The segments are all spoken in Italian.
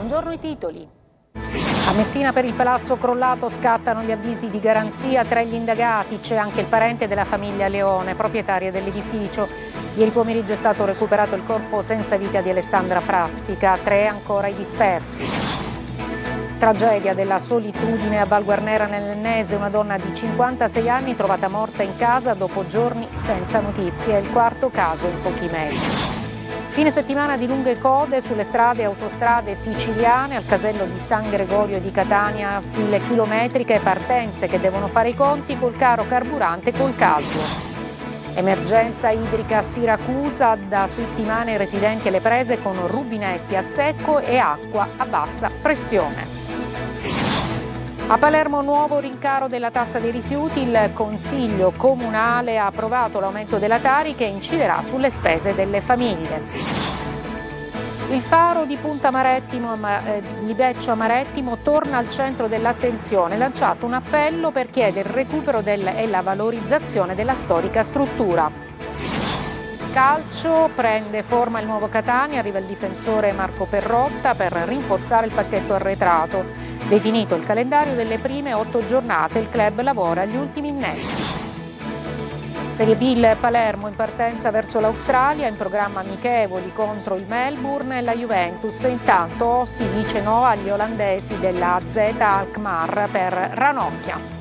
Buongiorno i titoli. A Messina per il palazzo crollato scattano gli avvisi di garanzia, tra gli indagati c'è anche il parente della famiglia Leone, proprietaria dell'edificio. Ieri pomeriggio è stato recuperato il corpo senza vita di Alessandra Frazzica, 3 ancora i dispersi. Tragedia della solitudine a Val Guarnera nell'Ennese, una donna di 56 anni trovata morta in casa dopo giorni senza notizie, è il quarto caso in pochi mesi. Fine settimana di lunghe code sulle strade e autostrade siciliane, al casello di San Gregorio di Catania, file chilometriche e partenze che devono fare i conti col caro carburante e col caldo. Emergenza idrica a Siracusa, da settimane i residenti alle prese con rubinetti a secco e acqua a bassa pressione. A Palermo nuovo rincaro della tassa dei rifiuti, il Consiglio Comunale ha approvato l'aumento della Tari che inciderà sulle spese delle famiglie. Il faro di Punta Marettimo, Libeccio a Marettimo, torna al centro dell'attenzione, lanciato un appello per chiedere il recupero e la valorizzazione della storica struttura. Calcio, prende forma il nuovo Catania, arriva il difensore Marco Perrotta per rinforzare il pacchetto arretrato. Definito il calendario delle prime 8 giornate, il club lavora agli ultimi innesti. Serie B, il Palermo in partenza verso l'Australia, in programma amichevoli contro il Melbourne e la Juventus. Intanto Osti dice no agli olandesi della AZ Alkmaar per Ranocchia.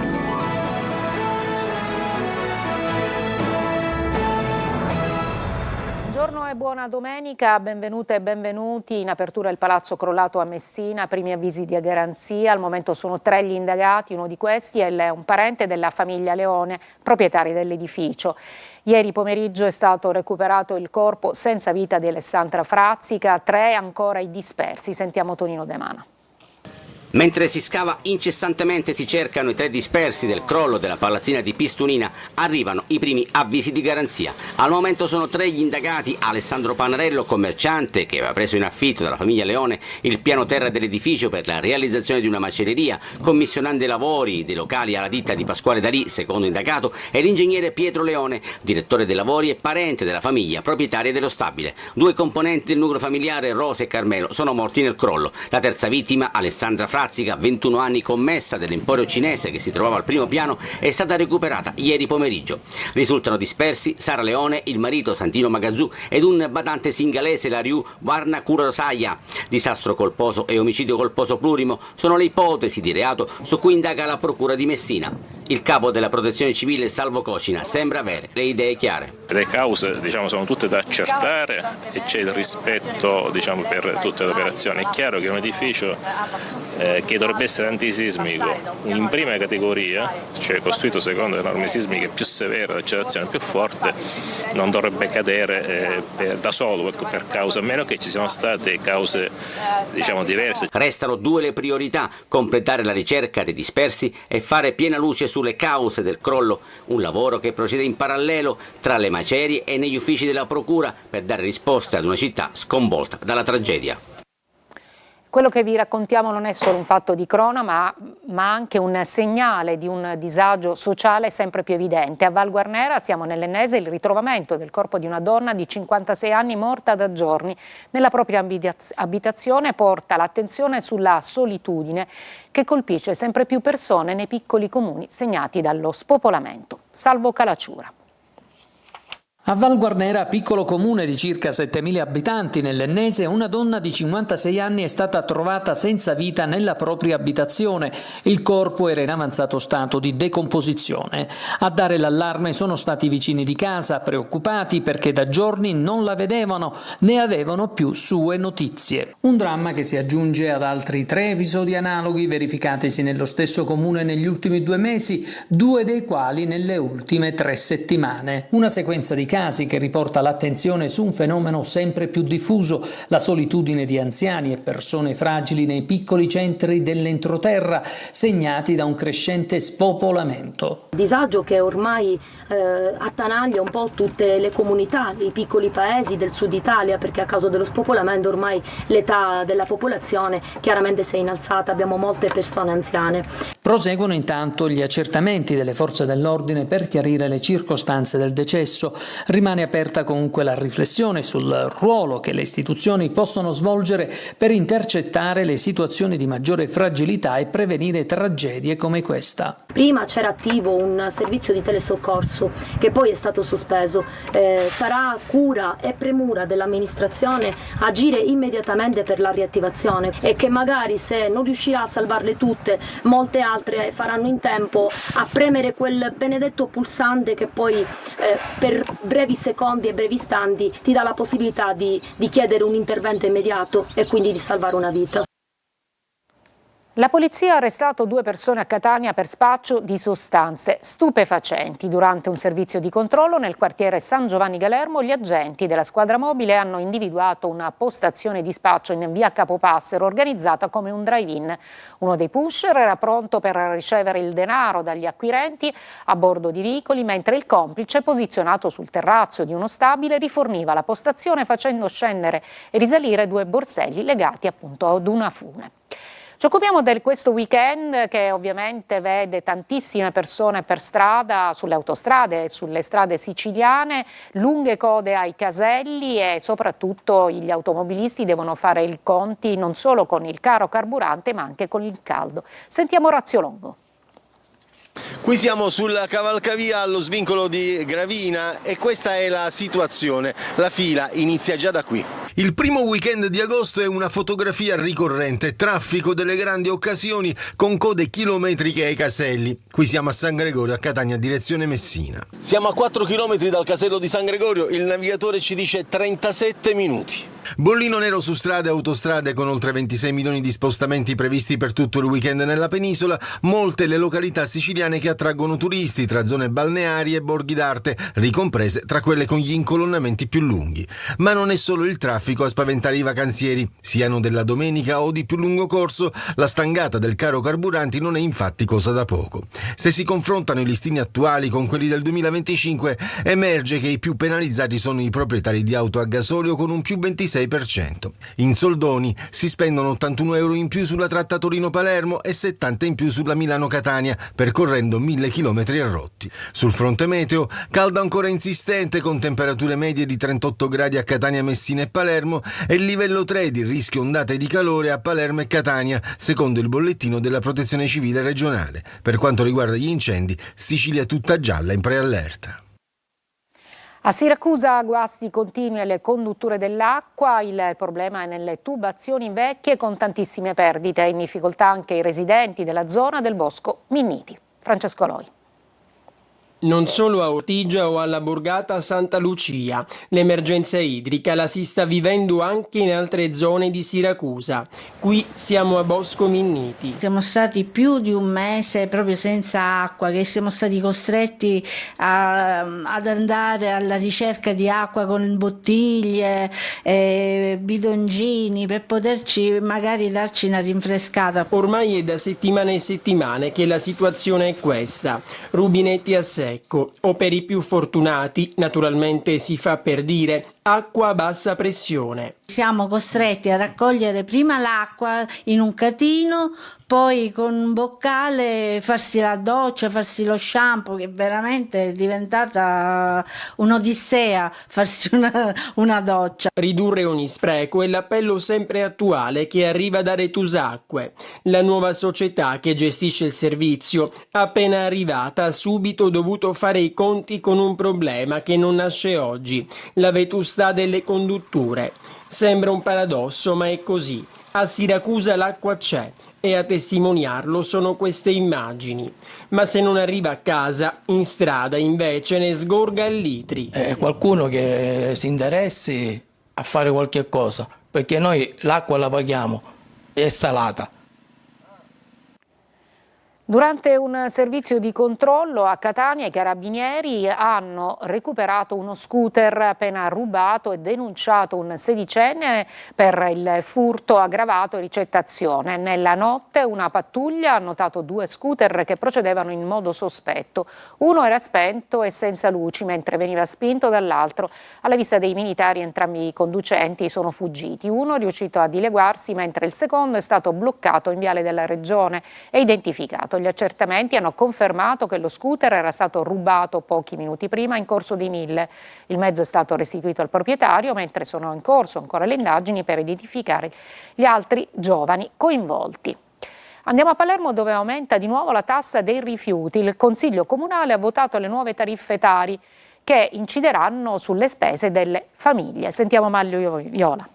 Buongiorno e buona domenica, benvenute e benvenuti. In apertura il palazzo crollato a Messina, primi avvisi di garanzia, al momento sono 3 gli indagati, uno di questi è un parente della famiglia Leone, proprietari dell'edificio. Ieri pomeriggio è stato recuperato il corpo senza vita di Alessandra Frazzica, 3 ancora i dispersi. Sentiamo Tonino De Mana. Mentre si scava incessantemente si cercano i 3 dispersi del crollo della palazzina di Pistunina, arrivano i primi avvisi di garanzia. Al momento sono 3 gli indagati: Alessandro Panarello, commerciante che aveva preso in affitto dalla famiglia Leone il piano terra dell'edificio per la realizzazione di una macelleria, commissionando i lavori dei locali alla ditta di Pasquale Dalì, secondo indagato, e l'ingegnere Pietro Leone, direttore dei lavori e parente della famiglia proprietaria dello stabile. 2 componenti del nucleo familiare, Rosa e Carmelo, sono morti nel crollo. La terza vittima, Alessandra Frazzica, 21 anni, commessa dell'emporio cinese che si trovava al primo piano, è stata recuperata ieri pomeriggio. Risultano dispersi Sara Leone, il marito Santino Magazzù ed un badante singalese, Lariu Varna Kurosaya. Disastro colposo e omicidio colposo plurimo sono le ipotesi di reato su cui indaga la procura di Messina. Il capo della protezione civile, Salvo Cocina, sembra avere le idee chiare. Le cause sono tutte da accertare e c'è il rispetto per tutte le operazioni. È chiaro che un edificio che dovrebbe essere antisismico in prima categoria, cioè costruito secondo le norme sismiche più severe, l'accelerazione più forte, non dovrebbe cadere da solo per causa, a meno che ci siano state cause diverse. Restano 2 le priorità: completare la ricerca dei dispersi e fare piena luce sulle cause del crollo, un lavoro che procede in parallelo tra le macerie e negli uffici della procura per dare risposte ad una città sconvolta dalla tragedia. Quello che vi raccontiamo non è solo un fatto di cronaca, ma anche un segnale di un disagio sociale sempre più evidente. A Val Guarnera, siamo nell'Ennese, il ritrovamento del corpo di una donna di 56 anni morta da giorni nella propria abitazione porta l'attenzione sulla solitudine che colpisce sempre più persone nei piccoli comuni segnati dallo spopolamento. Salvo Calacciura. A Val Guarnera, piccolo comune di circa 7.000 abitanti nell'Ennese, una donna di 56 anni è stata trovata senza vita nella propria abitazione. Il corpo era in avanzato stato di decomposizione. A dare l'allarme sono stati i vicini di casa, preoccupati perché da giorni non la vedevano né avevano più sue notizie. Un dramma che si aggiunge ad altri 3 episodi analoghi verificatisi nello stesso comune negli ultimi 2 mesi, 2 dei quali nelle ultime 3 settimane. Una sequenza di casi che riporta l'attenzione su un fenomeno sempre più diffuso, la solitudine di anziani e persone fragili nei piccoli centri dell'entroterra, segnati da un crescente spopolamento. Disagio che ormai attanaglia un po' tutte le comunità, i piccoli paesi del sud Italia, perché a causa dello spopolamento ormai l'età della popolazione chiaramente si è innalzata, abbiamo molte persone anziane. Proseguono intanto gli accertamenti delle forze dell'ordine per chiarire le circostanze del decesso. Rimane aperta comunque la riflessione sul ruolo che le istituzioni possono svolgere per intercettare le situazioni di maggiore fragilità e prevenire tragedie come questa. Prima c'era attivo un servizio di telesoccorso che poi è stato sospeso. Sarà cura e premura dell'amministrazione agire immediatamente per la riattivazione e che magari, se non riuscirà a salvarle tutte, molte altre faranno in tempo a premere quel benedetto pulsante che poi per brevi secondi e brevi istanti ti dà la possibilità di chiedere un intervento immediato e quindi di salvare una vita. La polizia ha arrestato 2 persone a Catania per spaccio di sostanze stupefacenti. Durante un servizio di controllo nel quartiere San Giovanni Galermo, gli agenti della squadra mobile hanno individuato una postazione di spaccio in via Capopassero organizzata come un drive-in. Uno dei pusher era pronto per ricevere il denaro dagli acquirenti a bordo di veicoli, mentre il complice, posizionato sul terrazzo di uno stabile, riforniva la postazione facendo scendere e risalire 2 borselli legati appunto ad una fune. Ci occupiamo di questo weekend che ovviamente vede tantissime persone per strada, sulle autostrade e sulle strade siciliane, lunghe code ai caselli e soprattutto gli automobilisti devono fare i conti non solo con il caro carburante ma anche con il caldo. Sentiamo Orazio Longo. Qui siamo sulla cavalcavia allo svincolo di Gravina e questa è la situazione. La fila inizia già da qui. Il primo weekend di agosto è una fotografia ricorrente, traffico delle grandi occasioni con code chilometriche ai caselli. Qui siamo a San Gregorio, a Catania, direzione Messina. Siamo a 4 chilometri dal casello di San Gregorio, il navigatore ci dice 37 minuti. Bollino nero su strade e autostrade con oltre 26 milioni di spostamenti previsti per tutto il weekend nella penisola, molte le località siciliane che attraggono turisti tra zone balneari e borghi d'arte, ricomprese tra quelle con gli incolonnamenti più lunghi. Ma non è solo il traffico a spaventare i vacanzieri, siano della domenica o di più lungo corso, la stangata del caro carburanti non è infatti cosa da poco. Se si confrontano i listini attuali con quelli del 2025, emerge che i più penalizzati sono i proprietari di auto a gasolio con un più 26%. In soldoni si spendono 81 euro in più sulla tratta Torino-Palermo e 70 in più sulla Milano-Catania, percorrendo 1000 chilometri a rotti. Sul fronte meteo, caldo ancora insistente con temperature medie di 38 gradi a Catania, Messina e Palermo e il livello 3 di rischio ondate di calore a Palermo e Catania, secondo il bollettino della Protezione Civile regionale. Per quanto riguarda gli incendi, Sicilia tutta gialla in preallerta. A Siracusa guasti continui alle condutture dell'acqua, il problema è nelle tubazioni vecchie con tantissime perdite, in difficoltà anche i residenti della zona del Bosco Minniti. Francesco Loi. Non solo a Ortigia o alla borgata Santa Lucia, l'emergenza idrica la si sta vivendo anche in altre zone di Siracusa. Qui siamo a Bosco Minniti. Siamo stati più di un mese proprio senza acqua, che siamo stati costretti ad andare alla ricerca di acqua con bottiglie, bidoncini per poterci magari darci una rinfrescata. Ormai è da settimane e settimane che la situazione è questa. Rubinetti a secco, o per i più fortunati, naturalmente si fa per dire, acqua a bassa pressione. Siamo costretti a raccogliere prima l'acqua in un catino, poi con un boccale farsi la doccia, farsi lo shampoo, che veramente è diventata un'odissea farsi una doccia. Ridurre ogni spreco è l'appello sempre attuale che arriva da Retusacque. La nuova società che gestisce il servizio, appena arrivata, ha subito dovuto fare i conti con un problema che non nasce oggi, la vetustà delle condutture. Sembra un paradosso, ma è così. A Siracusa l'acqua c'è e a testimoniarlo sono queste immagini. Ma se non arriva a casa, in strada invece ne sgorga a litri. Qualcuno che si interessi a fare qualche cosa, perché noi l'acqua la paghiamo, è salata. Durante un servizio di controllo a Catania i carabinieri hanno recuperato uno scooter appena rubato e denunciato un sedicenne per il furto aggravato e ricettazione. Nella notte una pattuglia ha notato 2 scooter che procedevano in modo sospetto. Uno era spento e senza luci mentre veniva spinto dall'altro. Alla vista dei militari entrambi i conducenti sono fuggiti. Uno è riuscito a dileguarsi mentre il secondo è stato bloccato in viale della Regione e identificato. Intanto gli accertamenti hanno confermato che lo scooter era stato rubato pochi minuti prima in Corso dei Mille. Il mezzo è stato restituito al proprietario, mentre sono in corso ancora le indagini per identificare gli altri giovani coinvolti. Andiamo a Palermo, dove aumenta di nuovo la tassa dei rifiuti. Il Consiglio Comunale ha votato le nuove tariffe Tari che incideranno sulle spese delle famiglie. Sentiamo Maglio Viola.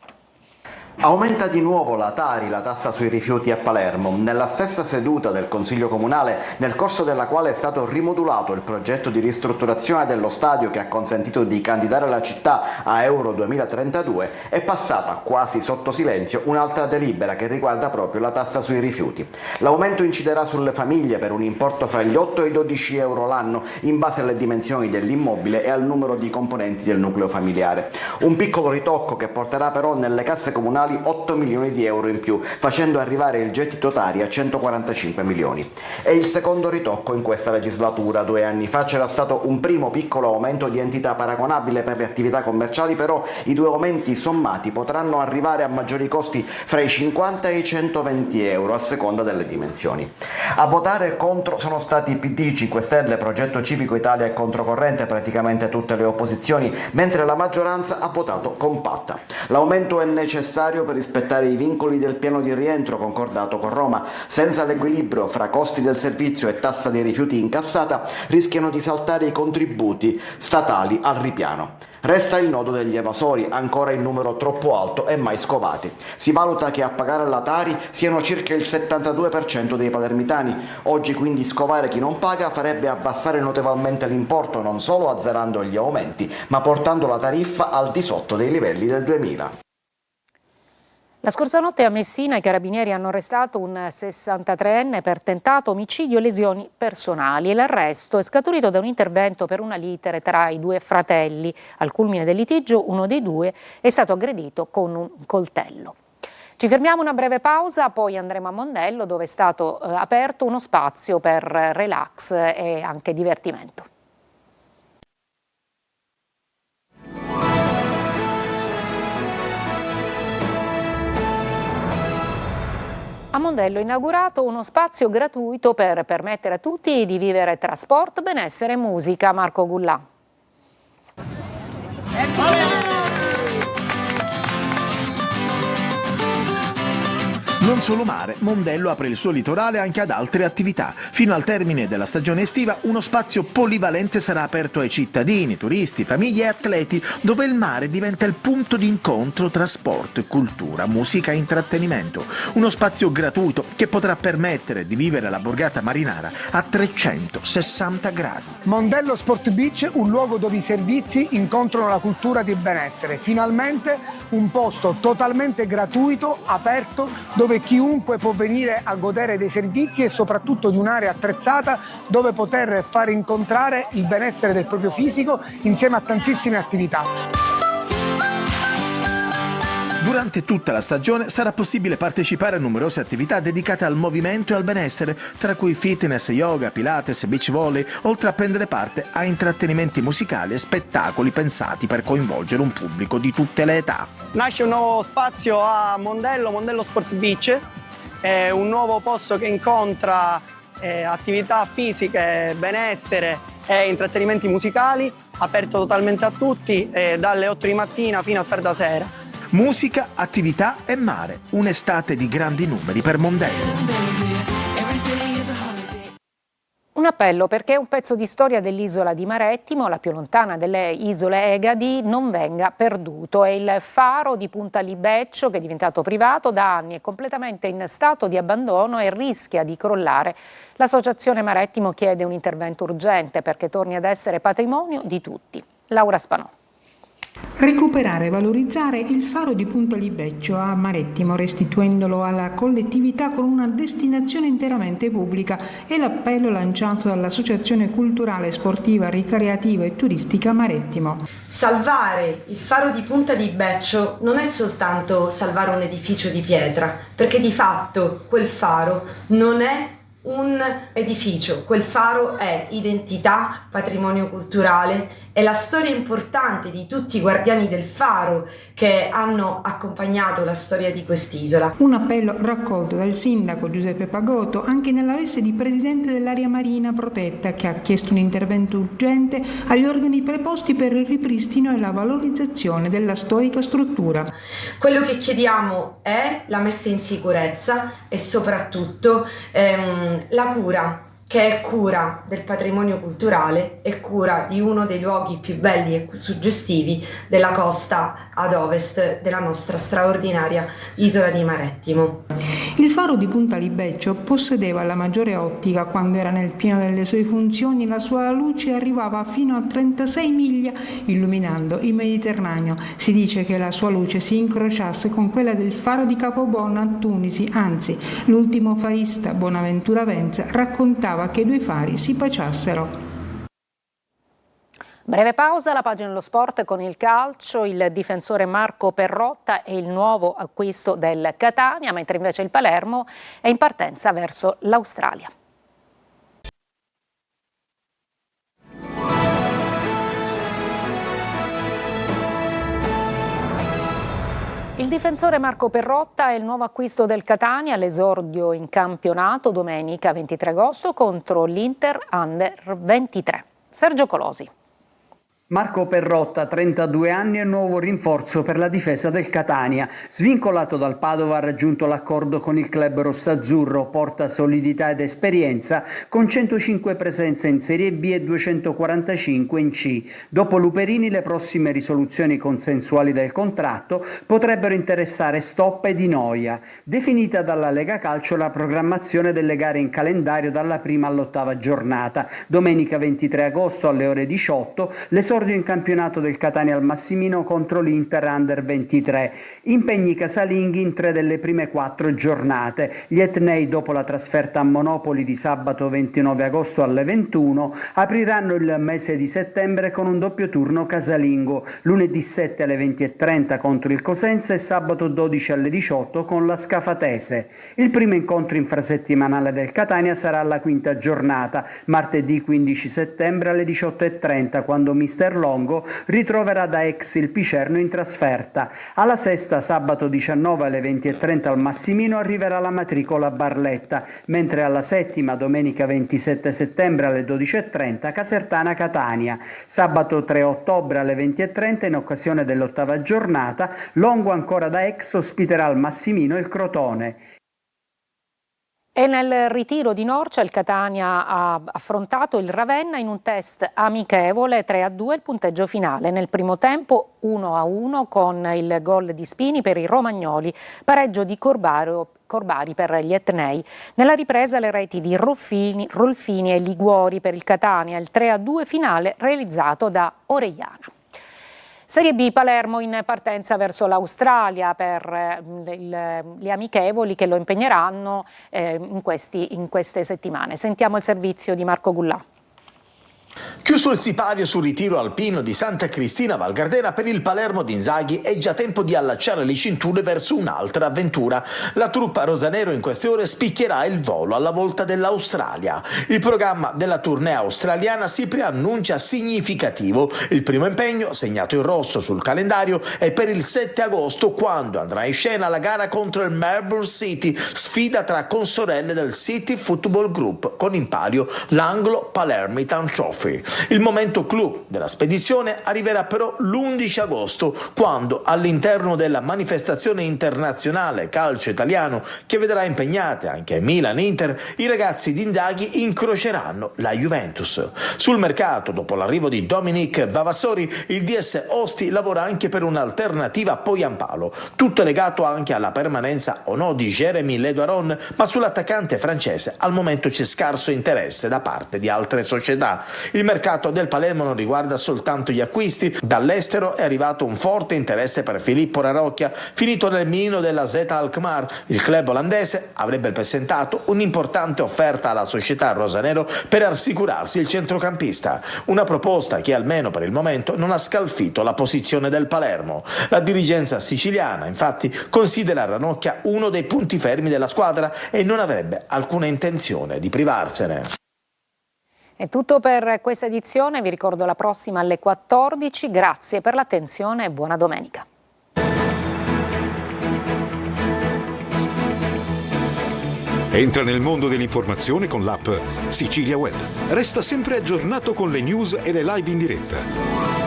Aumenta di nuovo la Tari, la tassa sui rifiuti a Palermo. Nella stessa seduta del Consiglio Comunale, nel corso della quale è stato rimodulato il progetto di ristrutturazione dello stadio che ha consentito di candidare la città a Euro 2032, è passata quasi sotto silenzio un'altra delibera che riguarda proprio la tassa sui rifiuti. L'aumento inciderà sulle famiglie per un importo fra gli 8 e i 12 euro l'anno in base alle dimensioni dell'immobile e al numero di componenti del nucleo familiare. Un piccolo ritocco che porterà però nelle casse comunali 8 milioni di euro in più, facendo arrivare il gettito Tari a 145 milioni. È il secondo ritocco in questa legislatura. 2 anni fa c'era stato un primo piccolo aumento di entità paragonabile per le attività commerciali, però i 2 aumenti sommati potranno arrivare a maggiori costi fra i 50 e i 120 euro a seconda delle dimensioni. A votare contro sono stati PD, 5 Stelle, Progetto Civico Italia e Controcorrente, praticamente tutte le opposizioni, mentre la maggioranza ha votato compatta. L'aumento è necessario per rispettare i vincoli del piano di rientro concordato con Roma. Senza l'equilibrio fra costi del servizio e tassa dei rifiuti incassata rischiano di saltare i contributi statali al ripiano. Resta il nodo degli evasori, ancora in numero troppo alto e mai scovati. Si valuta che a pagare la Tari siano circa il 72% dei palermitani. Oggi quindi scovare chi non paga farebbe abbassare notevolmente l'importo, non solo azzerando gli aumenti, ma portando la tariffa al di sotto dei livelli del 2000. La scorsa notte a Messina i carabinieri hanno arrestato un 63enne per tentato omicidio e lesioni personali. L'arresto è scaturito da un intervento per una lite tra i 2 fratelli. Al culmine del litigio uno dei 2 è stato aggredito con un coltello. Ci fermiamo una breve pausa, poi andremo a Mondello, dove è stato aperto uno spazio per relax e anche divertimento. A Mondello è inaugurato uno spazio gratuito per permettere a tutti di vivere tra sport, benessere e musica. Marco Gullà. Non solo mare, Mondello apre il suo litorale anche ad altre attività. Fino al termine della stagione estiva uno spazio polivalente sarà aperto ai cittadini, turisti, famiglie e atleti, dove il mare diventa il punto di incontro tra sport, cultura, musica e intrattenimento. Uno spazio gratuito che potrà permettere di vivere la borgata marinara a 360 gradi. Mondello Sport Beach, un luogo dove i servizi incontrano la cultura di benessere. Finalmente un posto totalmente gratuito, aperto, dove chiunque può venire a godere dei servizi e soprattutto di un'area attrezzata dove poter far incontrare il benessere del proprio fisico insieme a tantissime attività. Durante tutta la stagione sarà possibile partecipare a numerose attività dedicate al movimento e al benessere, tra cui fitness, yoga, pilates, beach volley, oltre a prendere parte a intrattenimenti musicali e spettacoli pensati per coinvolgere un pubblico di tutte le età. Nasce un nuovo spazio a Mondello, Mondello Sport Beach, è un nuovo posto che incontra attività fisiche, benessere e intrattenimenti musicali, aperto totalmente a tutti, dalle 8 di mattina fino a tarda sera. Musica, attività e mare, un'estate di grandi numeri per Mondello. Un appello perché un pezzo di storia dell'isola di Marettimo, la più lontana delle isole Egadi, non venga perduto. È il faro di Punta Libeccio, che è diventato privato da anni, è completamente in stato di abbandono e rischia di crollare. L'Associazione Marettimo chiede un intervento urgente perché torni ad essere patrimonio di tutti. Laura Spanò. Recuperare e valorizzare il faro di Punta Libeccio a Marettimo, restituendolo alla collettività con una destinazione interamente pubblica, è l'appello lanciato dall'Associazione Culturale, Sportiva, Ricreativa e Turistica Marettimo. Salvare il faro di Punta Libeccio non è soltanto salvare un edificio di pietra, perché di fatto quel faro non è un edificio. Quel faro è identità, patrimonio culturale, è la storia importante di tutti i guardiani del faro che hanno accompagnato la storia di quest'isola. Un appello raccolto dal sindaco Giuseppe Pagotto anche nella veste di presidente dell'area marina protetta, che ha chiesto un intervento urgente agli organi preposti per il ripristino e la valorizzazione della storica struttura. Quello che chiediamo è la messa in sicurezza e soprattutto la cura, che è cura del patrimonio culturale e cura di uno dei luoghi più belli e suggestivi della costa ad ovest della nostra straordinaria isola di Marettimo. Il faro di Punta Libeccio possedeva la maggiore ottica quando era nel pieno delle sue funzioni. La sua luce arrivava fino a 36 miglia illuminando il Mediterraneo. Si dice che la sua luce si incrociasse con quella del faro di Capobonna a Tunisi, anzi l'ultimo farista Bonaventura Venza raccontava che i due fari si baciassero. Breve pausa, la pagina dello sport con il calcio, il difensore Marco Perrotta e il nuovo acquisto del Catania, mentre invece il Palermo è in partenza verso l'Australia. Il difensore Marco Perrotta è il nuovo acquisto del Catania, l'esordio in campionato domenica 23 agosto contro l'Inter Under 23. Sergio Colosi. Marco Perrotta, 32 anni e nuovo rinforzo per la difesa del Catania. Svincolato dal Padova ha raggiunto l'accordo con il club rossazzurro, porta solidità ed esperienza con 105 presenze in Serie B e 245 in C. Dopo Luperini le prossime risoluzioni consensuali del contratto potrebbero interessare Stoppa e Di Noia. Definita dalla Lega Calcio la programmazione delle gare in calendario dalla prima all'8ª giornata. Domenica 23 agosto alle ore 18 l'esordio in campionato del Catania al Massimino contro l'Inter Under 23. Impegni casalinghi in 3 delle prime 4 giornate. Gli etnei, dopo la trasferta a Monopoli di sabato 29 agosto alle 21, apriranno il mese di settembre con un doppio turno casalingo, lunedì 7 alle 20:30 contro il Cosenza e sabato 12 alle 18 con la Scafatese. Il primo incontro infrasettimanale del Catania sarà alla 5ª giornata, martedì 15 settembre alle 18:30, quando mister Longo ritroverà da ex il Picerno in trasferta. Alla 6ª, sabato 19 alle 20:30 al Massimino, arriverà la matricola Barletta, mentre alla 7ª, domenica 27 settembre alle 12:30, Casertana Catania. Sabato 3 ottobre alle 20:30, in occasione dell'8ª giornata, Longo ancora da ex ospiterà al Massimino il Crotone. E nel ritiro di Norcia il Catania ha affrontato il Ravenna in un test amichevole 3-2 il punteggio finale. Nel primo tempo 1-1 con il gol di Spini per i romagnoli, pareggio di Corbari per gli etnei. Nella ripresa le reti di Rolfini e Liguori per il Catania, il 3-2 finale realizzato da Orellana. Serie B, Palermo in partenza verso l'Australia per le amichevoli che lo impegneranno in queste settimane. Sentiamo il servizio di Marco Gullà. Chiuso il sipario sul ritiro alpino di Santa Cristina Val Gardena, per il Palermo di Inzaghi è già tempo di allacciare le cinture verso un'altra avventura. La truppa rosanero in queste ore spicchierà il volo alla volta dell'Australia. Il programma della tournée australiana si preannuncia significativo. Il primo impegno, segnato in rosso sul calendario, è per il 7 agosto, quando andrà in scena la gara contro il Melbourne City, sfida tra consorelle del City Football Group, con in palio l'Anglo Palermitan Trophy. Il momento clou della spedizione arriverà però l'11 agosto, quando all'interno della manifestazione internazionale calcio italiano, che vedrà impegnate anche Milan e Inter, i ragazzi di Inzaghi incroceranno la Juventus. Sul mercato, dopo l'arrivo di Dominic Vavassori, il DS Osti lavora anche per un'alternativa a Poyampalo, tutto legato anche alla permanenza o no di Jérémy Ledoiron, ma sull'attaccante francese al momento c'è scarso interesse da parte di altre società. Il Il mercato del Palermo non riguarda soltanto gli acquisti. Dall'estero è arrivato un forte interesse per Filippo Ranocchia, finito nel mirino della Z Alkmaar. Il club olandese avrebbe presentato un'importante offerta alla società rosanero per assicurarsi il centrocampista, una proposta che almeno per il momento non ha scalfito la posizione del Palermo. La dirigenza siciliana infatti considera Ranocchia uno dei punti fermi della squadra e non avrebbe alcuna intenzione di privarsene. È tutto per questa edizione, vi ricordo la prossima alle 14, grazie per l'attenzione e buona domenica. Entra nel mondo dell'informazione con l'app Sicilia Web. Resta sempre aggiornato con le news e le live in diretta.